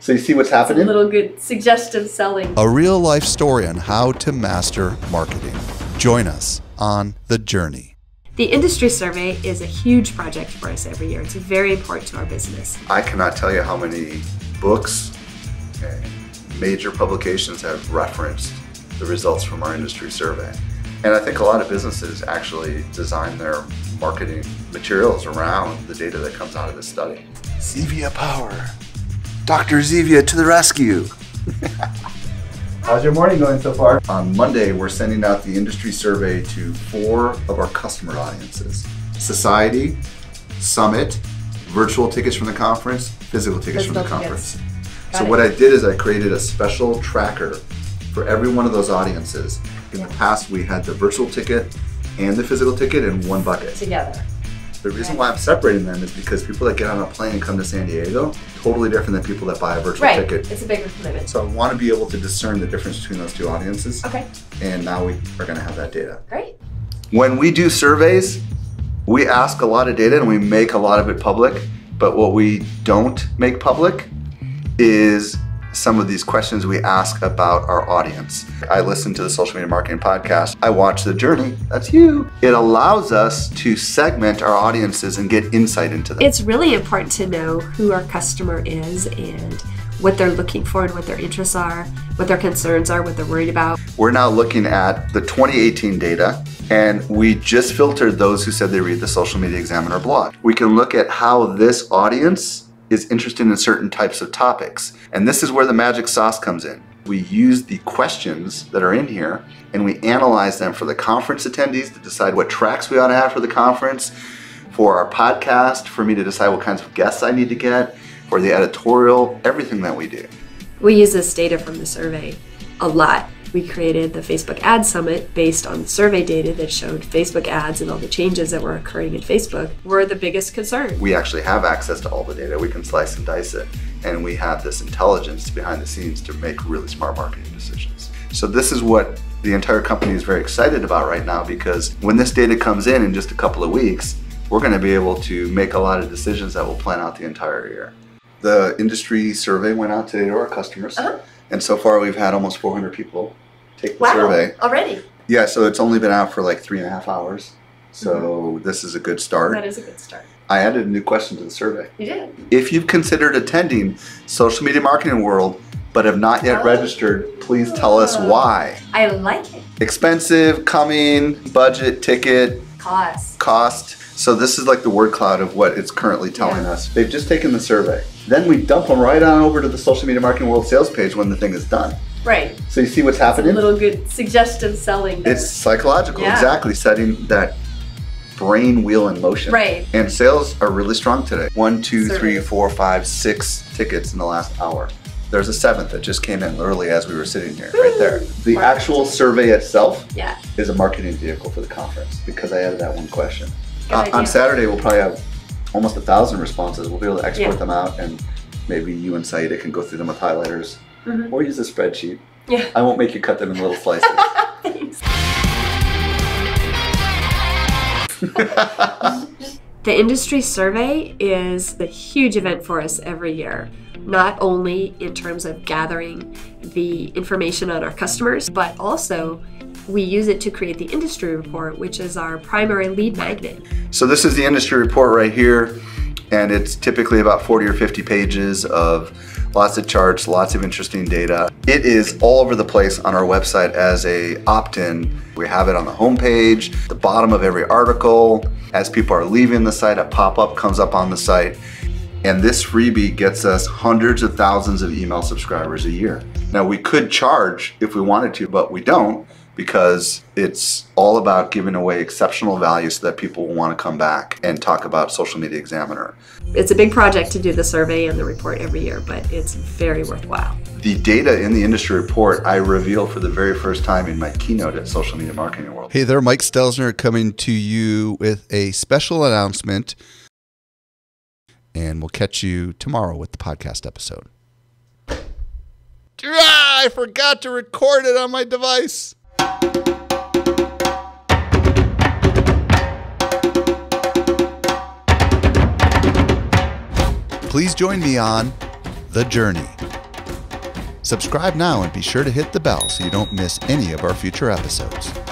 So you see what's happening? A little good suggestive selling. A real-life story on how to master marketing. Join us on the journey. The industry survey is a huge project for us every year. It's very important to our business. I cannot tell you how many books and major publications have referenced the results from our industry survey. And I think a lot of businesses actually design their marketing materials around the data that comes out of this study. Zevia Power. Dr. Zevia to the rescue. How's your morning going so far? On Monday, we're sending out the industry survey to 4 of our customer audiences. Society, Summit, virtual tickets from the conference, physical tickets from the conference. So what I did is I created a special tracker for every one of those audiences. In the past, we had the virtual ticket and the physical ticket in one bucket. Together. The reason why I'm separating them is because people that get on a plane and come to San Diego, totally different than people that buy a virtual ticket. It's a bigger commitment. So I want to be able to discern the difference between those 2 audiences. Okay. And now we are going to have that data. Great. When we do surveys, we ask a lot of data and we make a lot of it public. But what we don't make public is some of these questions we ask about our audience. I listen to the Social Media Marketing Podcast. I watch The Journey. That's you. It allows us to segment our audiences and get insight into them. It's really important to know who our customer is and what they're looking for and what their interests are, what their concerns are, what they're worried about. We're now looking at the 2018 data, and we just filtered those who said they read the Social Media Examiner blog. We can look at how this audience is interested in certain types of topics. And this is where the magic sauce comes in. We use the questions that are in here and we analyze them for the conference attendees to decide what tracks we ought to have for the conference, for our podcast, for me to decide what kinds of guests I need to get, for the editorial, everything that we do. We use this data from the survey a lot. We created the Facebook Ad Summit based on survey data that showed Facebook ads and all the changes that were occurring in Facebook were the biggest concern. We actually have access to all the data. We can slice and dice it. And we have this intelligence behind the scenes to make really smart marketing decisions. So this is what the entire company is very excited about right now, because when this data comes in just a couple of weeks, we're going to be able to make a lot of decisions that will plan out the entire year. The industry survey went out today to our customers. And so far we've had almost 400 people take the survey. Already? Yeah, so it's only been out for like 3.5 hours. So this is a good start. That is a good start. I added a new question to the survey. You did? If you've considered attending Social Media Marketing World but have not yet registered, please tell us why. I like it. Expensive, coming, budget, ticket, Cost. So this is like the word cloud of what it's currently telling us. They've just taken the survey. Then we dump them right on over to the Social Media Marketing World sales page when the thing is done. Right. So you see what's happening? A little good suggestive selling. It's psychological, exactly, setting that brain wheel in motion. Right. And sales are really strong today. 1, 2, 3, 4, 5, 6 tickets in the last hour. There's a 7th that just came in literally as we were sitting here, right there. The actual survey itself is a marketing vehicle for the conference because I added that one question. On Saturday, we'll probably have almost 1,000 responses. We'll be able to export them out, and maybe you and Saida can go through them with highlighters or use a spreadsheet. I won't make you cut them in little slices. Thanks. The industry survey is a huge event for us every year, not only in terms of gathering the information on our customers, but also we use it to create the industry report, which is our primary lead magnet. So this is the industry report right here, and it's typically about 40 or 50 pages of lots of charts, lots of interesting data. It is all over the place on our website as a opt-in. We have it on the homepage, the bottom of every article. As people are leaving the site, a pop-up comes up on the site. And this freebie gets us hundreds of thousands of email subscribers a year. Now we could charge if we wanted to, but we don't, because it's all about giving away exceptional value so that people will want to come back and talk about Social Media Examiner. It's a big project to do the survey and the report every year, but it's very worthwhile. The data in the industry report I reveal for the very first time in my keynote at Social Media Marketing World. Hey there, Mike Stelzner coming to you with a special announcement, and we'll catch you tomorrow with the podcast episode. I forgot to record it on my device. Please join me on The Journey. Subscribe now and be sure to hit the bell so you don't miss any of our future episodes.